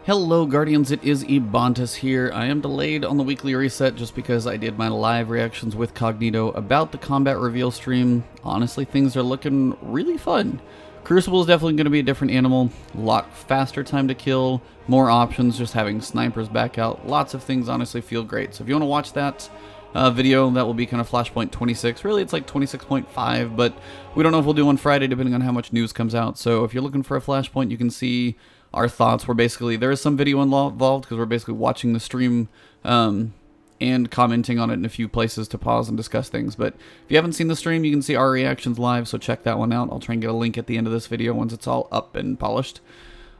Hello Guardians, it is Ebontis here. I am delayed on the weekly reset just because I did my live reactions with Cognito about the combat reveal stream. Honestly, things are looking really fun. Crucible is definitely going to be a different animal, a lot faster time to kill, more options, just having snipers back out. Lots of things honestly feel great. So if you want to watch that video, that will be kind of Flashpoint 26. Really, it's like 26.5, but we don't know if we'll do on Friday depending on how much news comes out. So if you're looking for a Flashpoint, you can see our thoughts. Were basically, there is some video involved because we're basically watching the stream and commenting on it in a few places to pause and discuss things. But if you haven't seen the stream, you can see our reactions live, so check that one out. I'll try and get a link at the end of this video once it's all up and polished.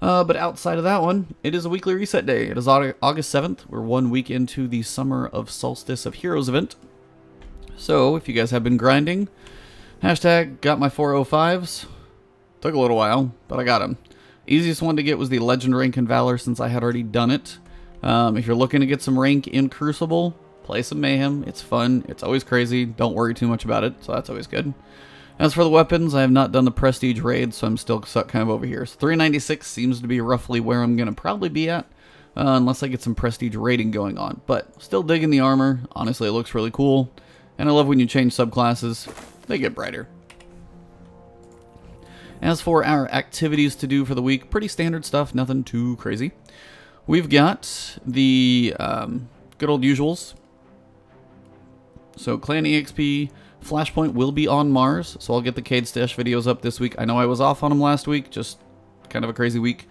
But outside of that one, it is a weekly reset day. It is August 7th. We're 1 week into the Summer of Solstice of Heroes event. So if you guys have been grinding, hashtag got my 405s. Took a little while, but I got them. Easiest one to get was the Legend rank in Valor since I had already done it. If you're looking to get some rank in Crucible, play some Mayhem. It's fun. It's always crazy. Don't worry too much about it, so that's always good. As for the weapons, I have not done the Prestige raid, so I'm still stuck kind of over here. So 396 seems to be roughly where I'm going to probably be at, unless I get some Prestige raiding going on. But still digging the armor. Honestly, it looks really cool. And I love when you change subclasses. They get brighter. As for our activities to do for the week, pretty standard stuff, nothing too crazy. We've got the good old usuals. So Clan EXP, Flashpoint will be on Mars, so I'll get the Cade Stash videos up this week. I know I was off on them last week, just kind of a crazy week.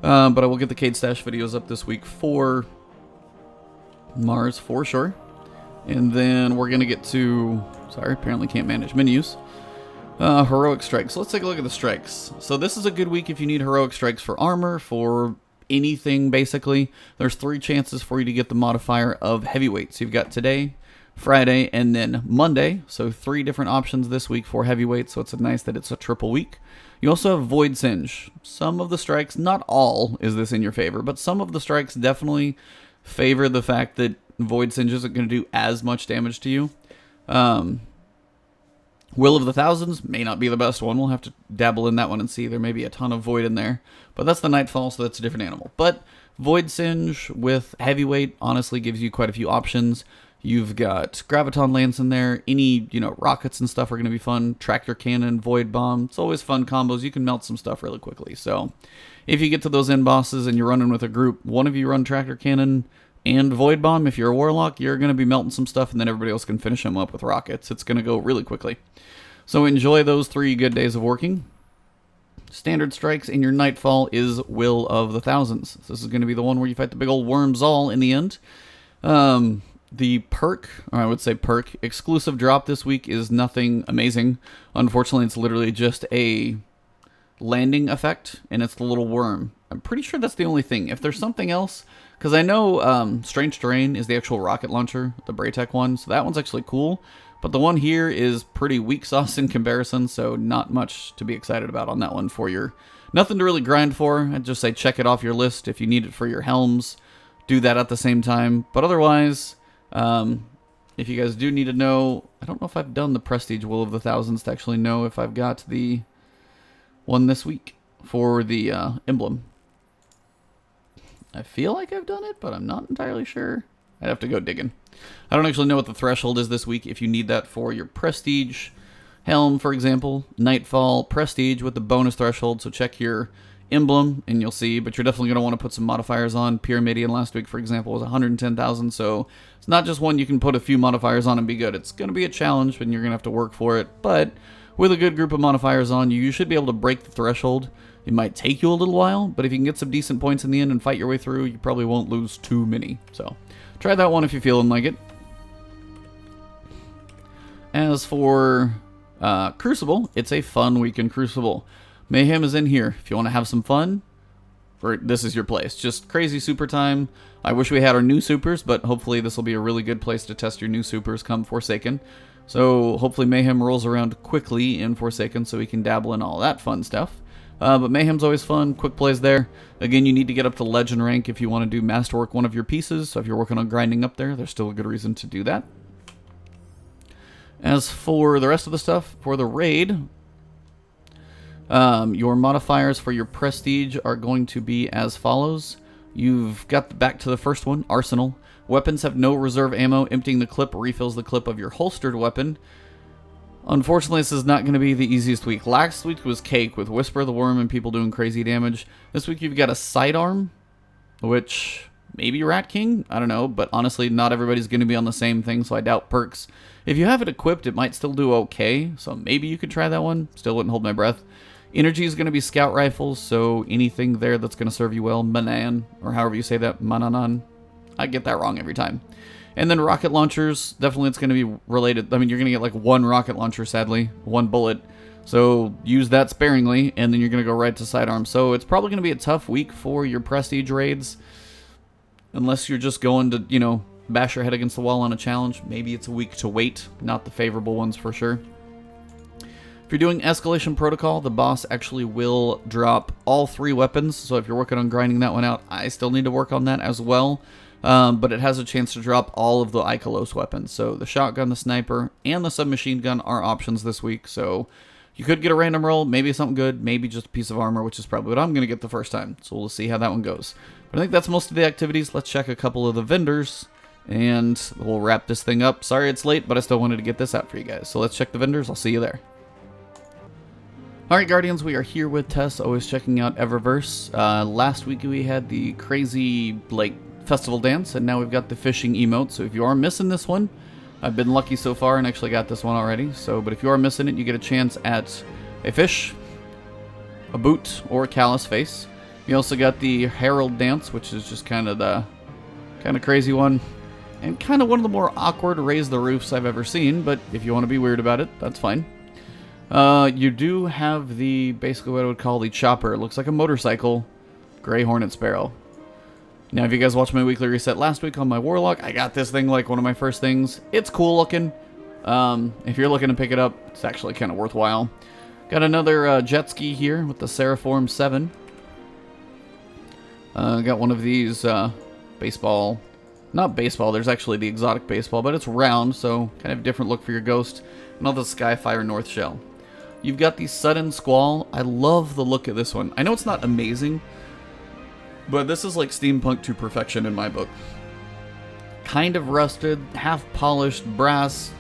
But I will get the Cade Stash videos up this week for Mars for sure. And then we're going to get to, sorry, apparently can't manage menus. Heroic strikes. Let's take a look at the strikes. So this is a good week if you need heroic strikes for armor, for anything basically. There's 3 chances for you to get the modifier of heavyweight. So you've got today, Friday, and then Monday. So 3 different options this week for heavyweight. So it's nice that it's a triple week. You also have Void Singe. Some of the strikes, not all is this in your favor, but some of the strikes definitely favor the fact that Void Singe isn't going to do as much damage to you. Will of the Thousands may not be the best one. We'll have to dabble in that one and see. There may be a ton of Void in there. But that's the Nightfall, so that's a different animal. But Void Singe with Heavyweight honestly gives you quite a few options. You've got Graviton Lance in there. Any, rockets and stuff are going to be fun. Tractor Cannon, Void Bomb. It's always fun combos. You can melt some stuff really quickly. So if you get to those end bosses and you're running with a group, one of you run Tractor Cannon and Void Bomb. If you're a Warlock, you're going to be melting some stuff, and then everybody else can finish them up with rockets. It's going to go really quickly. So enjoy those 3 good days of working. Standard strikes in your Nightfall is Will of the Thousands. So this is going to be the one where you fight the big old Wormzal in the end. The perk, or I would say perk, exclusive drop this week is nothing amazing. Unfortunately, it's literally just a landing effect, and it's the little worm. I'm pretty sure that's the only thing. If there's something else, because I know Strange Terrain is the actual rocket launcher, the Braytech one, so that one's actually cool. But the one here is pretty weak sauce in comparison, so not much to be excited about on that one for your... Nothing to really grind for. I'd just say check it off your list. If you need it for your helms, do that at the same time. But otherwise, if you guys do need to know... I don't know if I've done the Prestige Will of the Thousands to actually know if I've got the one this week for the emblem. I feel like I've done it, but I'm not entirely sure. I'd have to go digging. I don't actually know what the threshold is this week if you need that for your Prestige Helm, for example. Nightfall, Prestige with the bonus threshold, so check your emblem and you'll see, but you're definitely going to want to put some modifiers on. Pyramidion last week, for example, was 110,000, so it's not just one you can put a few modifiers on and be good. It's going to be a challenge and you're going to have to work for it, but with a good group of modifiers on, you should be able to break the threshold. It might take you a little while, but if you can get some decent points in the end and fight your way through, you probably won't lose too many. So try that one if you're feeling like it. As for Crucible, it's a fun week in Crucible. Mayhem is in here. If you want to have some fun, this is your place. Just crazy super time. I wish we had our new supers, but hopefully this will be a really good place to test your new supers come Forsaken. So hopefully Mayhem rolls around quickly in Forsaken so we can dabble in all that fun stuff. But Mayhem's always fun, quick plays there. Again, you need to get up to Legend rank if you want to do Masterwork one of your pieces, so if you're working on grinding up there, there's still a good reason to do that. As for the rest of the stuff, for the raid, your modifiers for your Prestige are going to be as follows. You've got back to the first one, Arsenal. Weapons have no reserve ammo. Emptying the clip refills the clip of your holstered weapon. Unfortunately, this is not going to be the easiest week. Last week was cake with Whisper the Worm and people doing crazy damage. This week you've got a Sidearm, which maybe Rat King? I don't know, but honestly, not everybody's going to be on the same thing, so I doubt perks. If you have it equipped, it might still do okay, so maybe you could try that one. Still wouldn't hold my breath. Energy is going to be Scout Rifles, so anything there that's going to serve you well. Manan, or however you say that, Mananan. I get that wrong every time. And then rocket launchers, definitely it's going to be related. I mean, you're going to get like one rocket launcher, sadly, one bullet. So use that sparingly, and then you're going to go right to Sidearm. So it's probably going to be a tough week for your prestige raids. Unless you're just going to, you know, bash your head against the wall on a challenge. Maybe it's a week to wait. Not the favorable ones for sure. If you're doing Escalation Protocol, the boss actually will drop all 3 weapons. So if you're working on grinding that one out, I still need to work on that as well. But it has a chance to drop all of the Ikelos weapons. So the shotgun, the sniper, and the submachine gun are options this week. So you could get a random roll, maybe something good, maybe just a piece of armor, which is probably what I'm going to get the first time. So we'll see how that one goes. But I think that's most of the activities. Let's check a couple of the vendors, and we'll wrap this thing up. Sorry it's late, but I still wanted to get this out for you guys. So let's check the vendors. I'll see you there. Alright, Guardians, we are here with Tess, always checking out Eververse. Last week we had the crazy, like, festival dance, and now we've got the fishing emote. So if you are missing this one, I've been lucky so far and actually got this one already. So, but if you are missing it, you get a chance at a fish, a boot, or a callous face. You also got the Herald dance, which is just kind of the crazy one, and kind of one of the more awkward raise the roofs I've ever seen. But if you want to be weird about it, that's fine. You do have the, basically what I would call the chopper. It looks like a motorcycle, Gray Hornet Sparrow. Now, if you guys watched my weekly reset last week on my Warlock, I got this thing like one of my first things. It's cool looking. If you're looking to pick it up, it's actually kind of worthwhile. Got another jet ski here with the Seraform 7. Got one of these baseball, not baseball, there's actually the exotic baseball, but it's round, so kind of a different look for your ghost. And all the Skyfire North Shell. You've got the Sudden Squall. I love the look of this one. I know it's not amazing, but this is like steampunk to perfection in my book. Kind of rusted, half polished brass,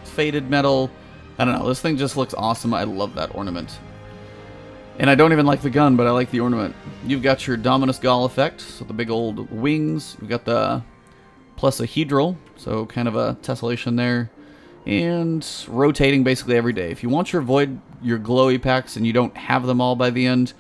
faded metal. I don't know, this thing just looks awesome. I love that ornament. And I don't even like the gun, but I like the ornament. You've got your Dominus Gall effect, so the big old wings. You've got the plus a Hedral, so kind of a tessellation there. And rotating basically every day. If you want your Void, your glowy packs, and you don't have them all by the end,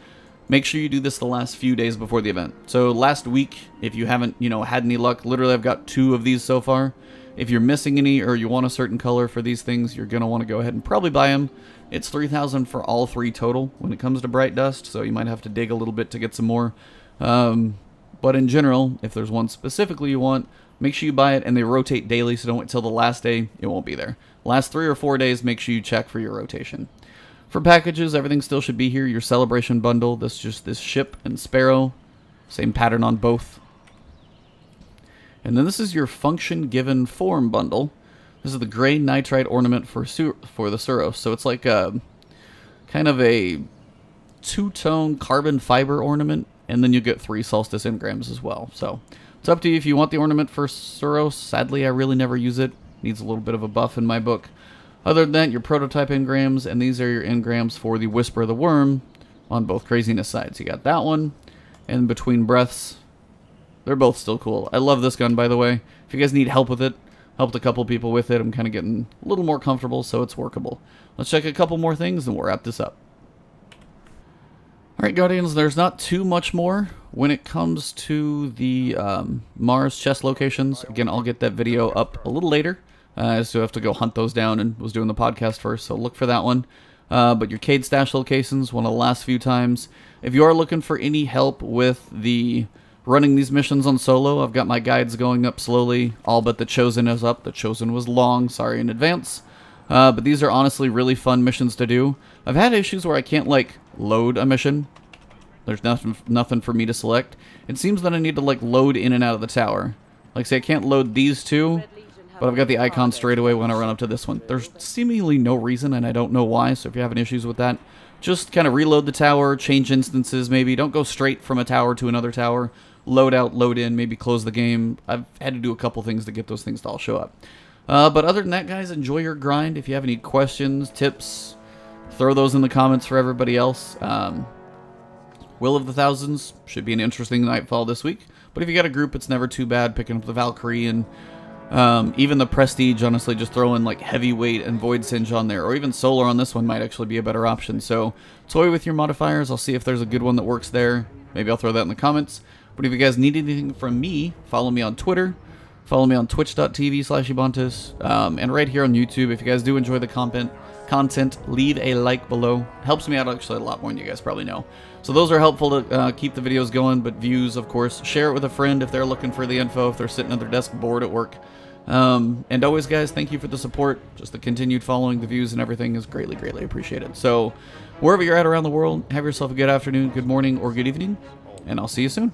make sure you do this the last few days before the event. So last week, if you haven't, had any luck, literally I've got 2 of these so far. If you're missing any or you want a certain color for these things, you're going to want to go ahead and probably buy them. It's 3,000 for all 3 total when it comes to Bright Dust, so you might have to dig a little bit to get some more. But in general, if there's one specifically you want, make sure you buy it, and they rotate daily, so don't wait till the last day. It won't be there. Last 3 or 4 days, make sure you check for your rotation. For packages, everything still should be here. Your Celebration Bundle, this ship and Sparrow. Same pattern on both. And then this is your Function Given Form Bundle. This is the Gray Nitrite Ornament for the Suros. So it's like a kind of a 2-tone carbon fiber ornament, and then you get 3 Solstice engrams as well. So it's up to you if you want the ornament for Suros. Sadly, I really never use it. Needs a little bit of a buff in my book. Other than that, your prototype engrams, and these are your engrams for the Whisper the Worm on both craziness sides. You got that one, and Between Breaths. They're both still cool. I love this gun, by the way. If you guys need help with it, helped a couple people with it. I'm kind of getting a little more comfortable, so it's workable. Let's check a couple more things, and we'll wrap this up. Alright, Guardians, there's not too much more when it comes to the Mars chest locations. Again, I'll get that video up a little later. I still have to go hunt those down and was doing the podcast first, so look for that one. But your Cade Stash locations, one of the last few times. If you are looking for any help with the running these missions on solo, I've got my guides going up slowly. All but the Chosen is up. The Chosen was long, sorry in advance. But these are honestly really fun missions to do. I've had issues where I can't, load a mission. There's nothing for me to select. It seems that I need to, load in and out of the tower. Say I can't load these 2, but I've got the icon straight away when I run up to this one. There's seemingly no reason, and I don't know why, so if you're having issues with that, just kind of reload the tower, change instances maybe. Don't go straight from a tower to another tower. load out, load in, maybe close the game. I've had to do a couple things to get those things to all show up. But other than that, guys, enjoy your grind. If you have any questions, tips, throw those in the comments for everybody else. Will of the Thousands should be an interesting Nightfall this week. But if you got a group, it's never too bad picking up the Valkyrie and even the Prestige. Honestly, just throw in like Heavyweight and Void Singe on there, or even Solar on this one might actually be a better option. So toy with your modifiers. I'll see if there's a good one that works there. Maybe I'll throw that in the comments. But if you guys need anything from me, follow me on Twitter. Follow me on twitch.tv/Ebontis. And right here on YouTube, if you guys do enjoy the content, leave a like below. Helps me out actually a lot more than you guys probably know. So those are helpful to keep the videos going, but views, of course. Share it with a friend if they're looking for the info, if they're sitting at their desk bored at work. And always, guys, thank you for the support. Just the continued following, the views, and everything is greatly, greatly appreciated. So wherever you're at around the world, have yourself a good afternoon, good morning, or good evening, and I'll see you soon.